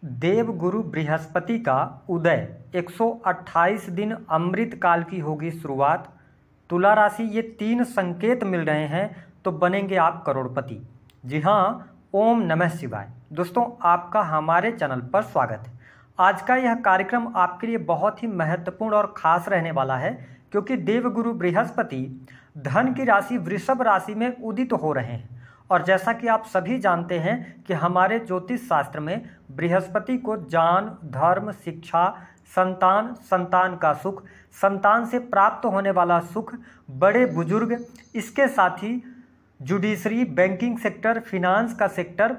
देवगुरु बृहस्पति का उदय 128 दिन अमृत काल की होगी शुरुआत। तुला राशि, ये 3 संकेत मिल रहे हैं तो बनेंगे आप करोड़पति। जी हाँ, ओम नमः शिवाय। दोस्तों, आपका हमारे चैनल पर स्वागत है। आज का यह कार्यक्रम आपके लिए बहुत ही महत्वपूर्ण और खास रहने वाला है, क्योंकि देवगुरु बृहस्पति धन की राशि वृषभ राशि में उदित हो रहे हैं। और जैसा कि आप सभी जानते हैं कि हमारे ज्योतिष शास्त्र में बृहस्पति को जान, धर्म, शिक्षा, संतान, संतान का सुख, संतान से प्राप्त होने वाला सुख, बड़े बुजुर्ग, इसके साथ ही जुडिशरी, बैंकिंग सेक्टर, फिनांस का सेक्टर,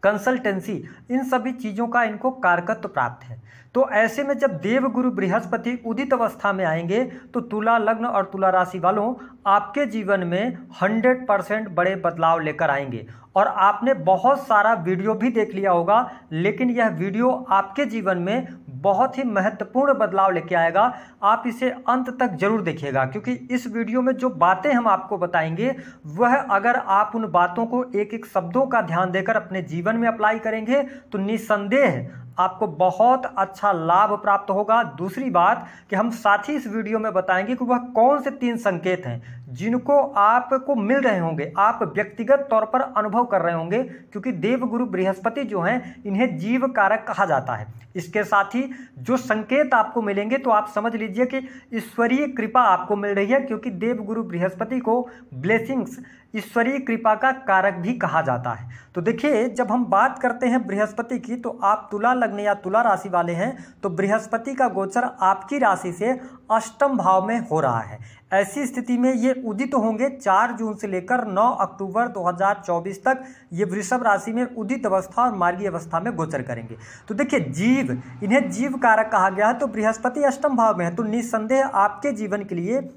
कंसल्टेंसी, इन सभी चीज़ों का इनको कारकत्व प्राप्त है। तो ऐसे में जब देवगुरु बृहस्पति उदित अवस्था में आएंगे तो तुला लग्न और तुला राशि वालों, आपके जीवन में 100% बड़े बदलाव लेकर आएंगे। और आपने बहुत सारा वीडियो भी देख लिया होगा, लेकिन यह वीडियो आपके जीवन में बहुत ही महत्वपूर्ण बदलाव लेके आएगा। आप इसे अंत तक जरूर देखिएगा, क्योंकि इस वीडियो में जो बातें हम आपको बताएंगे, वह अगर आप उन बातों को एक एक शब्दों का ध्यान देकर अपने जीवन में अप्लाई करेंगे तो निस्संदेह आपको बहुत अच्छा लाभ प्राप्त होगा। दूसरी बात कि हम साथ ही इस वीडियो में बताएंगे कि वह कौन से 3 संकेत हैं जिनको आपको मिल रहे होंगे, आप व्यक्तिगत तौर पर अनुभव कर रहे होंगे, क्योंकि देवगुरु बृहस्पति जो हैं, इन्हें जीव कारक कहा जाता है। इसके साथ ही जो संकेत आपको मिलेंगे तो आप समझ लीजिए कि ईश्वरीय कृपा आपको मिल रही है, क्योंकि देवगुरु बृहस्पति को ब्लेसिंग्स, ईश्वरीय कृपा का कारक भी कहा जाता है। तो देखिए, जब हम बात करते हैं बृहस्पति की, तो आप तुला लग्न या तुला राशि वाले हैं तो बृहस्पति का गोचर आपकी राशि से अष्टम भाव में हो रहा है। ऐसी स्थिति में ये उदित होंगे 4 जून से लेकर 9 अक्टूबर 2024 तक ये वृषभ राशि में उदित अवस्था और मार्गी अवस्था में गोचर करेंगे। तो देखिए, जीव, इन्हें जीव कारक कहा गया है, तो बृहस्पति अष्टम भाव में है, तो निस्संदेह आपके जीवन के लिए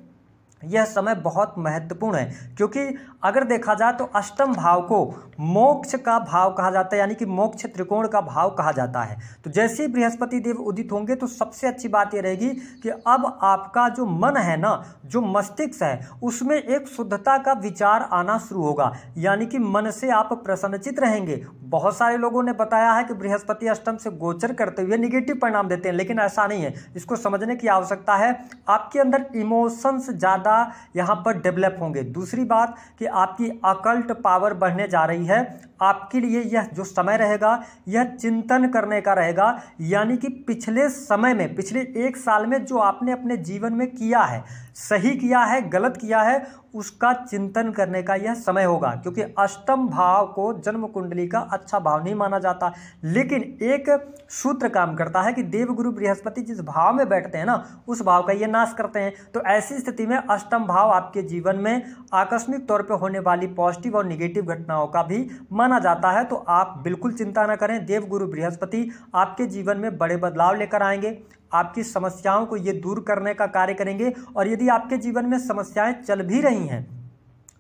यह समय बहुत महत्वपूर्ण है। क्योंकि अगर देखा जाए तो अष्टम भाव को मोक्ष का भाव कहा जाता है, यानी कि मोक्ष त्रिकोण का भाव कहा जाता है। तो जैसे ही बृहस्पति देव उदित होंगे तो सबसे अच्छी बात यह रहेगी कि अब आपका जो मन है ना, जो मस्तिष्क है, उसमें एक शुद्धता का विचार आना शुरू होगा, यानी कि मन से आप प्रसन्नचित रहेंगे। बहुत सारे लोगों ने बताया है कि बृहस्पति अष्टम से गोचर करते हुए निगेटिव परिणाम देते हैं, लेकिन ऐसा नहीं है। इसको समझने की आवश्यकता है। आपके अंदर इमोशंस ज़्यादा यहाँ पर डेवलप होंगे। दूसरी बात कि आपकी अकल्ट पावर बढ़ने जा रही है। आपके लिए यह जो समय रहेगा, यह चिंतन करने का रहेगा, यानी कि पिछले समय में, पिछले 1 साल में जो आपने अपने जीवन में किया है, सही किया है, गलत किया है, उसका चिंतन करने का यह समय होगा। क्योंकि अष्टम भाव को जन्म कुंडली का अच्छा भाव नहीं माना जाता, लेकिन एक सूत्र काम करता है कि देवगुरु बृहस्पति जिस भाव में बैठते हैं ना, उस भाव का ये नाश करते हैं। तो ऐसी स्थिति में अष्टम भाव आपके जीवन में आकस्मिक तौर पर होने वाली पॉजिटिव और निगेटिव घटनाओं का भी माना जाता है। तो आप बिल्कुल चिंता न करें, देवगुरु बृहस्पति आपके जीवन में बड़े बदलाव लेकर आएंगे, आपकी समस्याओं को ये दूर करने का कार्य करेंगे। और यदि आपके जीवन में समस्याएं चल भी रही हैं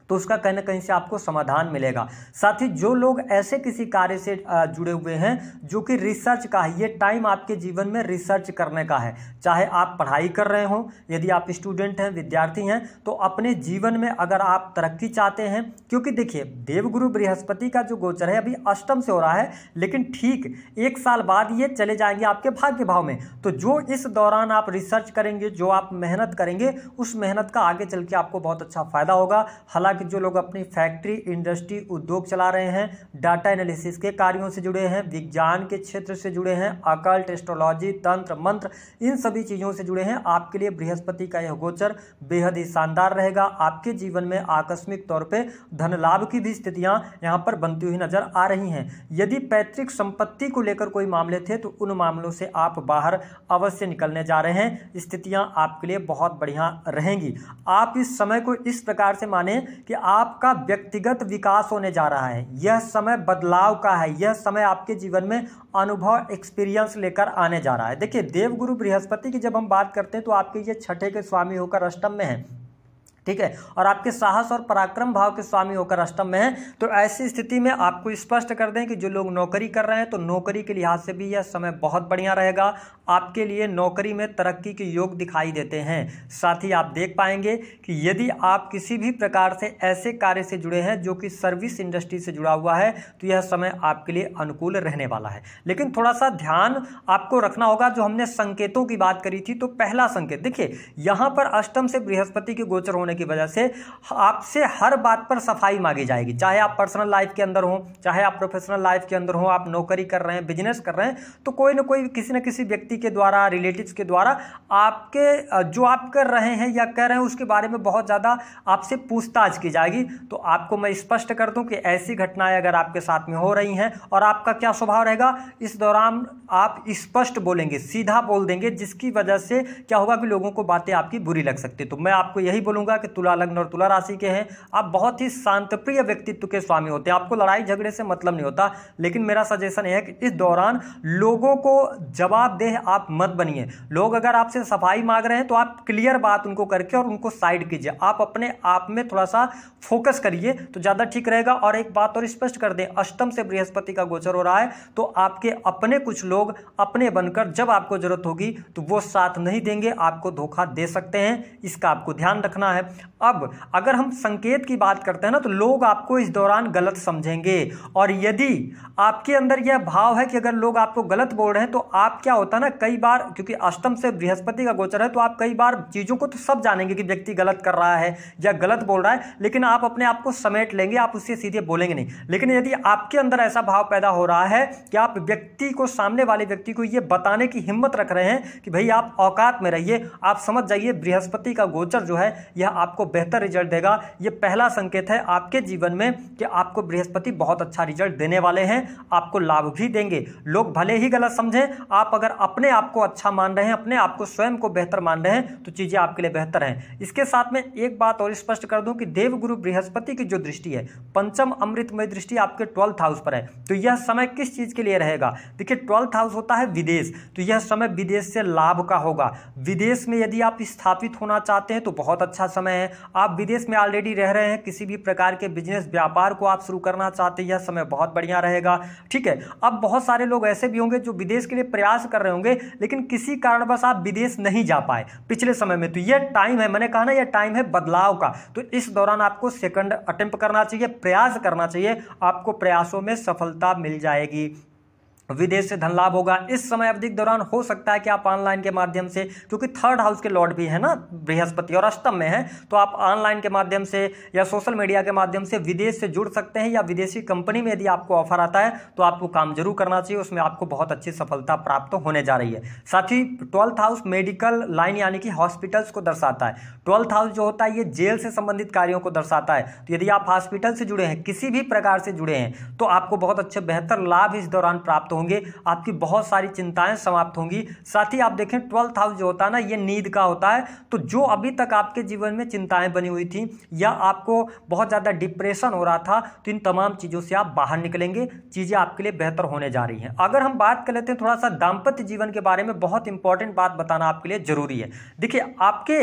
तो उसका कहीं ना कहीं से आपको समाधान मिलेगा। साथ ही जो लोग ऐसे किसी कार्य से जुड़े हुए हैं जो कि रिसर्च का है, ये टाइम आपके जीवन में रिसर्च करने का है। चाहे आप पढ़ाई कर रहे हो, यदि आप स्टूडेंट हैं, विद्यार्थी हैं, तो अपने जीवन में अगर आप तरक्की चाहते हैं, क्योंकि देखिए, देवगुरु बृहस्पति का जो गोचर है अभी अष्टम से हो रहा है, लेकिन ठीक 1 साल बाद ये चले जाएंगे आपके भाग्य भाव में। तो जो इस दौरान आप रिसर्च करेंगे, जो आप मेहनत करेंगे, उस मेहनत का आगे चल के आपको बहुत अच्छा फायदा होगा। हालांकि जो लोग अपनी फैक्ट्री, इंडस्ट्री, उद्योग चला रहे हैं, डाटा एनालिसिस के कार्यों से जुड़े हैं, विज्ञान के क्षेत्र से जुड़े हैं, अकल्ट, एस्ट्रोलॉजी, तंत्र, मंत्र, इन सभी चीज़ों से जुड़े हैं, आपके लिए बृहस्पति का यह गोचर बेहद ही शानदार रहेगा। आपके जीवन में आकस्मिक तौर पे धन लाभ की भी स्थितियां यहाँ पर बनती हुई नजर आ रही हैं। यदि पैतृक संपत्ति को लेकर कोई मामले थे तो उन मामलों से आप बाहर अवश्य निकलने जा रहे हैं। स्थितियां आपके लिए बहुत बढ़िया रहेंगी। आप इस समय को इस प्रकार से माने कि आपका व्यक्तिगत विकास होने जा रहा है। यह समय बदलाव का है, यह समय आपके जीवन में अनुभव, एक्सपीरियंस लेकर आने जा रहा है। देखिए, देवगुरु बृहस्पति की जब हम बात करते हैं तो आपके ये 6ठे के स्वामी होकर अष्टम में है, ठीक है, और आपके साहस और पराक्रम भाव के स्वामी होकर अष्टम में है। तो ऐसी स्थिति में आपको स्पष्ट कर दें कि जो लोग नौकरी कर रहे हैं तो नौकरी के लिहाज से भी यह समय बहुत बढ़िया रहेगा, आपके लिए नौकरी में तरक्की के योग दिखाई देते हैं। साथ ही आप देख पाएंगे कि यदि आप किसी भी प्रकार से ऐसे कार्य से जुड़े हैं जो कि सर्विस इंडस्ट्री से जुड़ा हुआ है तो यह समय आपके लिए अनुकूल रहने वाला है। लेकिन थोड़ा सा ध्यान आपको रखना होगा, जो हमने संकेतों की बात करी थी, तो पहला संकेत देखिए, यहां पर अष्टम से बृहस्पति के गोचर होने की वजह से आपसे हर बात पर सफाई मांगी जाएगी, चाहे आप पर्सनल लाइफ के अंदर हो, चाहे आप प्रोफेशनल लाइफ के अंदर हो, आप नौकरी कर रहे हैं, बिजनेस कर रहे हैं, तो कोई ना कोई किसी न किसी व्यक्ति के द्वारा, रिलेटिव्स के द्वारा आपके जो आप कर रहे हैं या कर रहे हैं उसके बारे में बहुत ज़्यादा आपसे पूछताछ की जाएगी। तो आपको मैं स्पष्ट कर दूं कि ऐसी घटनाएं अगर आपके साथ में हो रही हैं और आपका क्या स्वभाव रहेगा, इस दौरान आप स्पष्ट बोलेंगे, सीधा बोल देंगे, जिसकी वजह से क्या होगा कि लोगों को बातें आपकी बुरी लग सकती है। तो मैं आपको यही बोलूंगा कि तुला लग्न और तुला राशि के हैं, आप बहुत ही शांतप्रिय व्यक्तित्व के स्वामी होते हैं, आपको लड़ाई झगड़े से मतलब नहीं होता। लेकिन मेरा सजेशन है कि इस दौरान लोगों को जवाबदेह आप मत बनिए। लोग अगर आपसे सफाई मांग रहे हैं तो आप क्लियर बात उनको करके और उनको साइड कीजिए, आप अपने आप में थोड़ा सा फोकस करिए तो ज्यादा ठीक रहेगा। और एक बात और स्पष्ट कर दें, अष्टम से बृहस्पति का गोचर हो रहा है तो आपके अपने कुछ लोग अपने बनकर जब आपको जरूरत होगी तो वो साथ नहीं देंगे, आपको धोखा दे सकते हैं, इसका आपको ध्यान रखना है। अब अगर हम संकेत की बात करते हैं ना, तो लोग आपको इस दौरान गलत समझेंगे, और यदि आपके अंदर यह भाव है कि अगर लोग आपको गलत बोल रहे हैं तो आप क्या होता है ना, कई बार क्योंकि अष्टम से बृहस्पति का गोचर है तो आप कई बार चीजों को तो सब जानेंगे कि व्यक्ति गलत कर रहा है या गलत बोल रहा है, लेकिन आप अपने आप को समेट लेंगे, आप उससे सीधे बोलेंगे नहीं। लेकिन यदि आपके अंदर ऐसा भाव पैदा हो रहा है कि आप व्यक्ति को, सामने वाले व्यक्ति को यह बताने की हिम्मत रख रहे हैं कि भाई आप औकात में रहिए, आप समझ जाइए बृहस्पति का गोचर जो है यह आपको बेहतर रिजल्ट देगा। यह पहला संकेत है आपके जीवन में कि आपको बृहस्पति बहुत अच्छा रिजल्ट देने वाले हैं, आपको लाभ भी देंगे। लोग भले ही गलत समझें, आप अगर अपने आप को अच्छा मान रहे हैं, अपने आप को स्वयं को बेहतर मान रहे हैं तो चीजें आपके लिए बेहतर हैं। इसके साथ में एक बात और स्पष्ट कर दूं कि देवगुरु बृहस्पति की जो दृष्टि है, पंचम अमृतमय दृष्टि आपके 12th हाउस पर है, तो यह समय किस चीज के लिए रहेगा? देखिए 12th हाउस होता है विदेश, तो यह समय विदेश से लाभ का होगा। विदेश में यदि आप स्थापित होना चाहते हैं तो बहुत अच्छा समय है। आप विदेश में ऑलरेडी रह रहे हैं, किसी भी प्रकार के बिजनेस व्यापार को आप शुरू करना चाहते हैं, यह समय बहुत बढ़िया रहेगा। ठीक है, अब बहुत सारे लोग ऐसे भी होंगे जो विदेश के लिए प्रयास कर रहे होंगे लेकिन किसी कारणवश आप विदेश नहीं जा पाए पिछले समय में, तो यह टाइम है, मैंने कहा ना, यह टाइम है बदलाव का। तो इस दौरान आपको सेकंड अटेम्प्ट करना चाहिए, प्रयास करना चाहिए, आपको प्रयासों में सफलता मिल जाएगी, विदेश से धन लाभ होगा। इस समय अवधि के दौरान हो सकता है कि आप ऑनलाइन के माध्यम से, क्योंकि 3rd हाउस के लॉर्ड भी है ना बृहस्पति और अष्टम में है, तो आप ऑनलाइन के माध्यम से या सोशल मीडिया के माध्यम से विदेश से जुड़ सकते हैं, या विदेशी कंपनी में यदि आपको ऑफर आता है तो आपको काम जरूर करना चाहिए, उसमें आपको बहुत अच्छी सफलता प्राप्त होने जा रही है। साथ ही 12th हाउस मेडिकल लाइन यानी कि हॉस्पिटल्स को दर्शाता है। 12th हाउस जो होता है ये जेल से संबंधित कार्यों को दर्शाता है, तो यदि आप हॉस्पिटल से जुड़े हैं, किसी भी प्रकार से जुड़े हैं, तो आपको बहुत अच्छे बेहतर लाभ इस दौरान प्राप्त होंगे, आपकी बहुत सारी चिंताएं समाप्त होंगी। साथ ही आप देखें 12th हाउस जो होता है ना, ये नींद का होता है, तो जो अभी तक आपके जीवन में चिंताएं बनी हुई थी या आपको बहुत ज्यादा डिप्रेशन हो रहा था, तो इन तमाम चीजों से आप बाहर निकलेंगे, चीजें आपके लिए बेहतर होने जा रही हैं। अगर हम बात कर लेते हैं थोड़ा सा दाम्पत्य जीवन के बारे में, बहुत इंपॉर्टेंट बात बताना आपके लिए जरूरी है। देखिए आपके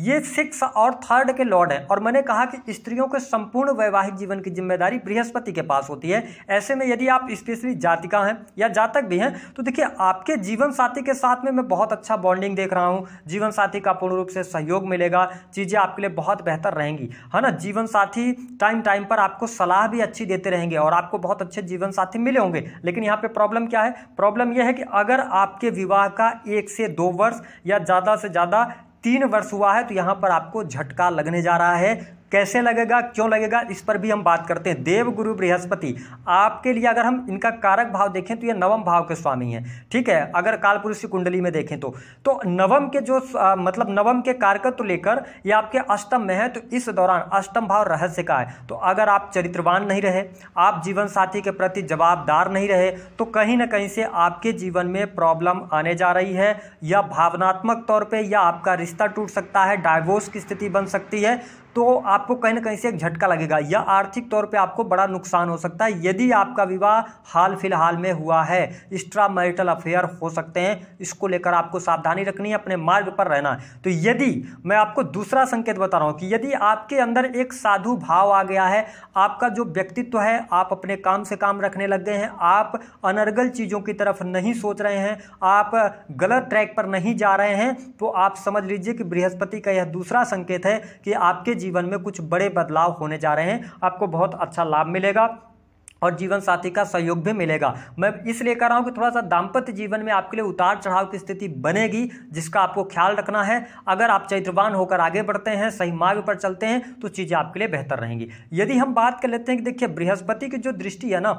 ये 6 और 3rd के लॉर्ड हैं, और मैंने कहा कि स्त्रियों के संपूर्ण वैवाहिक जीवन की जिम्मेदारी बृहस्पति के पास होती है। ऐसे में यदि आप स्पेशली जातिका हैं या जातक भी हैं, तो देखिए आपके जीवन साथी के साथ में मैं बहुत अच्छा बॉन्डिंग देख रहा हूं, जीवन साथी का पूर्ण रूप से सहयोग मिलेगा, चीजें आपके लिए बहुत बेहतर रहेंगी, है ना। जीवन साथी टाइम टाइम पर आपको सलाह भी अच्छी देते रहेंगे और आपको बहुत अच्छे जीवन साथी मिले होंगे। लेकिन यहां पे प्रॉब्लम क्या है? प्रॉब्लम यह है कि अगर आपके विवाह का 1 से 2 वर्ष या ज्यादा से ज्यादा 3 वर्ष हुआ है तो यहां पर आपको झटका लगने जा रहा है। कैसे लगेगा, क्यों लगेगा, इस पर भी हम बात करते हैं। देव गुरु बृहस्पति आपके लिए, अगर हम इनका कारक भाव देखें तो ये नवम भाव के स्वामी हैं, ठीक है। अगर कालपुरुष की कुंडली में देखें तो नवम के जो मतलब नवम के कारकत्व लेकर ये आपके अष्टम में है, तो इस दौरान अष्टम भाव रहस्य का है। तो अगर आप चरित्रवान नहीं रहे, आप जीवन साथी के प्रति जवाबदार नहीं रहे, तो कहीं ना कहीं से आपके जीवन में प्रॉब्लम आने जा रही है, या भावनात्मक तौर पर या आपका रिश्ता टूट सकता है, डाइवोर्स की स्थिति बन सकती है। तो आपको कहीं ना कहीं से एक झटका लगेगा या आर्थिक तौर पे आपको बड़ा नुकसान हो सकता है। यदि आपका विवाह हाल फिलहाल में हुआ है, एक्स्ट्रा मैरिटल अफेयर हो सकते हैं, इसको लेकर आपको सावधानी रखनी है, अपने मार्ग पर रहना है। तो यदि मैं आपको दूसरा संकेत बता रहा हूं कि यदि आपके अंदर एक साधु भाव आ गया है, आपका जो व्यक्तित्व है, आप अपने काम से काम रखने लग गए हैं, आप अनर्गल चीजों की तरफ नहीं सोच रहे हैं, आप गलत ट्रैक पर नहीं जा रहे हैं, तो आप समझ लीजिए कि बृहस्पति का यह दूसरा संकेत है कि आपके जीवन में कुछ बड़े बदलाव होने जा रहे हैं, आपको बहुत अच्छा लाभ मिलेगा और जीवन साथी का सहयोग भी मिलेगा। मैं इसलिए कह रहा हूं कि थोड़ा सा दाम्पत्य जीवन में आपके लिए उतार चढ़ाव की स्थिति बनेगी, जिसका आपको ख्याल रखना है। अगर आप चैत्रवान होकर आगे बढ़ते हैं, सही मार्ग पर चलते हैं, तो चीजें आपके लिए बेहतर रहेंगी। यदि हम बात कर लेते हैं कि देखिए बृहस्पति की जो दृष्टि है ना,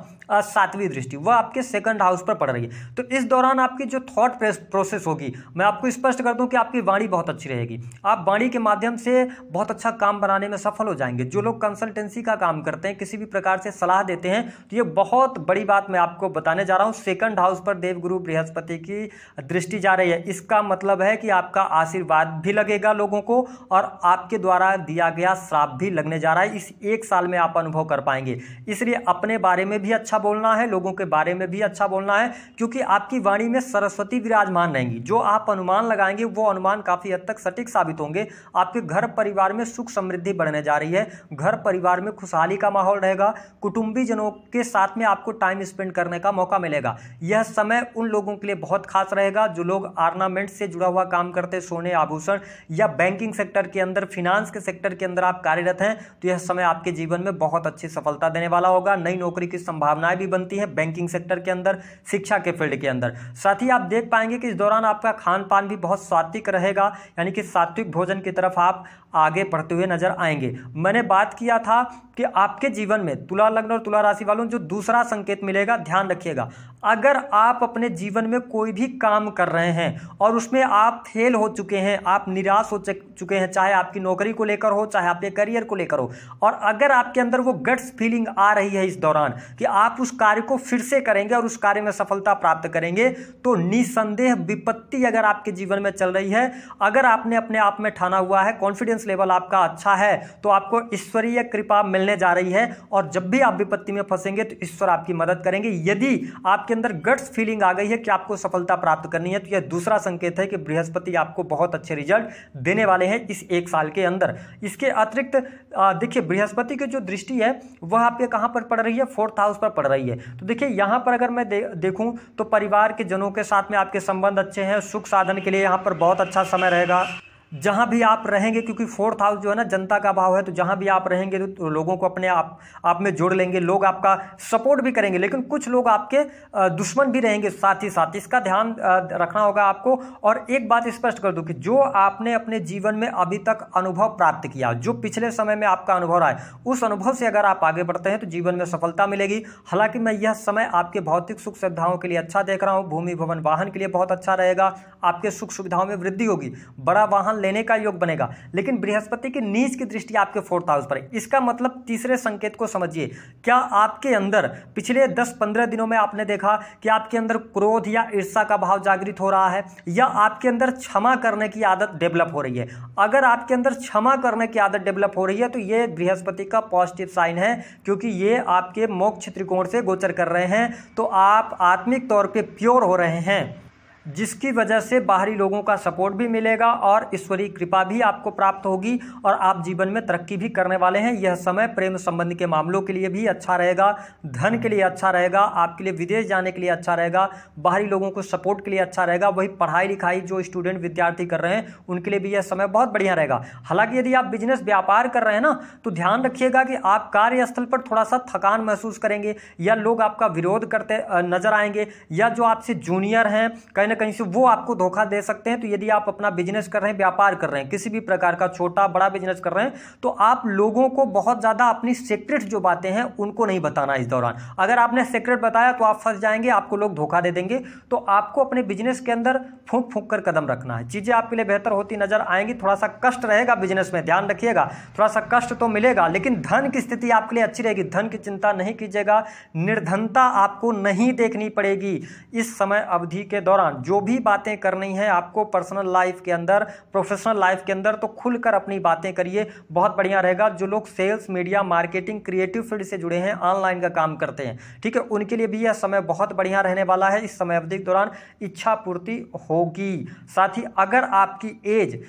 7वीं दृष्टि, वह आपके सेकंड हाउस पर पड़ रही है। तो इस दौरान आपकी जो थॉट प्रोसेस होगी, मैं आपको स्पष्ट कर दूं कि आपकी वाणी बहुत अच्छी रहेगी। आप वाणी के माध्यम से बहुत अच्छा काम बनाने में सफल हो जाएंगे। जो लोग कंसल्टेंसी का काम करते हैं, किसी भी प्रकार से सलाह देते हैं, तो ये बहुत बड़ी बात मैं आपको बताने जा रहा हूं। सेकंड हाउस पर देवगुरु बृहस्पति की दृष्टि जा रही है। इसका मतलब है कि आपका आशीर्वाद भी लगेगा लोगों को और आपके द्वारा दिया गया श्राप भी लगने जा रहा है। इस 1 साल में आप अनुभव कर पाएंगे। इसलिए अपने बारे में भी अच्छा बोलना है, लोगों के बारे में भी अच्छा बोलना है, क्योंकि आपकी वाणी में सरस्वती विराजमान रहेंगी। जो आप अनुमान लगाएंगे वो अनुमान काफी हद तक सटीक साबित होंगे। आपके घर परिवार में सुख समृद्धि बढ़ने जा रही है, घर परिवार में खुशहाली का माहौल रहेगा, कुटुंबीजनों के साथ में आपको टाइम स्पेंड करने का मौका मिलेगा। यह समय उन लोगों के लिए बहुत खास रहेगा जो लोग ऑर्नामेंट से जुड़ा हुआ काम करते, सोने आभूषण या बैंकिंग सेक्टर के अंदर, फिनांस के सेक्टर के अंदर आप कार्यरत हैं, तो यह समय आपके जीवन में बहुत अच्छी सफलता देने वाला होगा। नई नौकरी की संभावनाएं भी बनती हैं बैंकिंग सेक्टर के अंदर, शिक्षा के फील्ड के अंदर। साथ ही आप देख पाएंगे कि इस दौरान आपका खान पान भी बहुत सात्विक रहेगा, यानी कि सात्विक भोजन की तरफ आप आगे बढ़ते हुए नजर आएंगे। मैंने बात किया था कि आपके जीवन में तुला लग्न और तुला राशि वालों जो दूसरा संकेत मिलेगा, ध्यान रखिएगा। अगर आप अपने जीवन में कोई भी काम कर रहे हैं और उसमें आप फेल हो चुके हैं, आप निराश हो चुके हैं, चाहे आपकी नौकरी को लेकर हो, चाहे आपके करियर को लेकर हो, और अगर आपके अंदर वो गट्स फीलिंग आ रही है इस दौरान कि आप उस कार्य को फिर से करेंगे और उस कार्य में सफलता प्राप्त करेंगे, तो निसंदेह विपत्ति अगर आपके जीवन में चल रही है, अगर आपने अपने आप में ठाना हुआ है, कॉन्फिडेंस लेवल आपका अच्छा है, तो आपको ईश्वरीय कृपा मिलने जा रही है। और जब भी आप विपत्ति में फंसेंगे तो ईश्वर आपकी मदद करेंगे। यदि आपके अंदर गट्स फीलिंग आ गई है कि आपको सफलता प्राप्त करनी है, तो यह दूसरा संकेत है कि बृहस्पति आपको बहुत अच्छे रिजल्ट देने वाले हैं इस 1 साल के अंदर। इसके अतिरिक्त देखिए बृहस्पति की जो दृष्टि है वह आपके कहां पर पड़ रही है, 4th हाउस पर पड़ रही है। तो देखिए यहां पर अगर मैं देखूं तो परिवार के जनों के साथ में आपके संबंध अच्छे हैं, सुख साधन के लिए यहां पर बहुत अच्छा समय रहेगा। जहां भी आप रहेंगे, क्योंकि 4th हाउस जो है ना जनता का भाव है, तो जहां भी आप रहेंगे तो लोगों को अपने आप में जोड़ लेंगे, लोग आपका सपोर्ट भी करेंगे, लेकिन कुछ लोग आपके दुश्मन भी रहेंगे साथ ही साथ। इसका ध्यान रखना होगा आपको। और एक बात स्पष्ट कर दूं कि जो आपने अपने जीवन में अभी तक अनुभव प्राप्त किया, जो पिछले समय में आपका अनुभव रहा है, उस अनुभव से अगर आप आगे बढ़ते हैं तो जीवन में सफलता मिलेगी। हालांकि मैं यह समय आपके भौतिक सुख सुविधाओं के लिए अच्छा देख रहा हूं, भूमि भवन वाहन के लिए बहुत अच्छा रहेगा, आपके सुख सुविधाओं में वृद्धि होगी, बड़ा वाहन लेने का योग बनेगा। लेकिन बृहस्पति की नीच की दृष्टि आपके 4th हाउस पर है। इसका मतलब तीसरे संकेत को समझिए। क्या आपके अंदर पिछले 10-15 दिनों में आपने देखा कि आपके अंदर क्रोध या ईर्ष्या का भाव जागृत हो रहा है, या आपके अंदर क्षमा करने की आदत डेवलप हो रही है? अगर आपके अंदर क्षमा करने की आदत डेवलप हो रही है तो यह बृहस्पति का पॉजिटिव साइन है, क्योंकि ये आपके मोक्ष त्रिकोण से गोचर कर रहे हैं। तो आप आत्मिक तौर पे प्योर हो रहे हैं, जिसकी वजह से बाहरी लोगों का सपोर्ट भी मिलेगा और ईश्वरीय कृपा भी आपको प्राप्त होगी और आप जीवन में तरक्की भी करने वाले हैं। यह समय प्रेम संबंध के मामलों के लिए भी अच्छा रहेगा, धन के लिए अच्छा रहेगा, आपके लिए विदेश जाने के लिए अच्छा रहेगा, बाहरी लोगों को सपोर्ट के लिए अच्छा रहेगा। वही पढ़ाई लिखाई जो स्टूडेंट विद्यार्थी कर रहे हैं उनके लिए भी यह समय बहुत बढ़िया रहेगा। हालांकि यदि आप बिजनेस व्यापार कर रहे हैं ना, तो ध्यान रखिएगा कि आप कार्यस्थल पर थोड़ा सा थकान महसूस करेंगे, या लोग आपका विरोध करते नजर आएंगे, या जो आपसे जूनियर हैं कहीं से वो आपको धोखा दे सकते हैं। तो यदि आप अपना बिजनेस कर रहे हैं, व्यापार कर रहे हैं, किसी भी प्रकार का छोटा बड़ा बिजनेस कर रहे हैं, तो आप लोगों को बहुत ज्यादा अपनी सीक्रेट जो बातें हैं उनको नहीं बताना इस दौरान। अगर आपने सीक्रेट बताया तो आप फंस जाएंगे, आपको लोग धोखा दे देंगे। तो आपको अपने बिजनेस के अंदर फूंक फूंक कर कदम रखना है, चीजें आपके लिए बेहतर होती नजर आएंगी। थोड़ा सा कष्ट रहेगा बिजनेस में, ध्यान रखिएगा, थोड़ा सा कष्ट तो मिलेगा, लेकिन धन की स्थिति आपके लिए अच्छी रहेगी। धन की चिंता नहीं कीजिएगा, निर्धनता आपको नहीं देखनी पड़ेगी इस समय अवधि के दौरान। जो भी बातें करनी है आपको पर्सनल लाइफ के अंदर, प्रोफेशनल लाइफ के अंदर, तो खुलकर अपनी बातें करिए, बहुत बढ़िया रहेगा। जो लोग sales, media, marketing, creative field से जुड़े हैं, ऑनलाइन का काम करते हैं, ठीक है, उनके लिए भी यह समय बहुत बढ़िया रहने वाला है। इस समय अवधि के दौरान इच्छा पूर्ति होगी। साथ ही अगर आपकी एज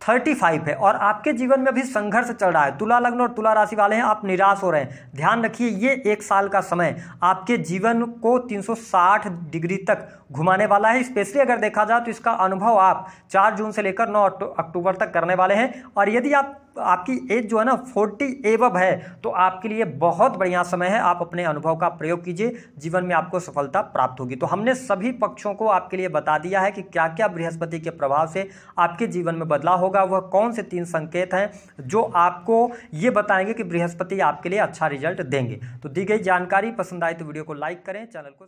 35 है और आपके जीवन में भी संघर्ष चल रहा है, तुला लग्न और तुला राशि वाले हैं, आप निराश हो रहे हैं, ध्यान रखिए ये 1 साल का समय आपके जीवन को 360 डिग्री तक घुमाने वाला है। स्पेशली अगर देखा जाए तो इसका अनुभव आप 4 जून से लेकर 9 अक्टूबर तक करने वाले हैं। और यदि आपकी एज जो है ना 40 एबव है तो आपके लिए बहुत बढ़िया समय है। आप अपने अनुभव का प्रयोग कीजिए, जीवन में आपको सफलता प्राप्त होगी। तो हमने सभी पक्षों को आपके लिए बता दिया है कि क्या क्या बृहस्पति के प्रभाव से आपके जीवन में बदलाव होगा। वह कौन से 3 संकेत हैं जो आपको ये बताएंगे कि बृहस्पति आपके लिए अच्छा रिजल्ट देंगे। तो दी गई जानकारी पसंद आए तो वीडियो को लाइक करें, चैनल को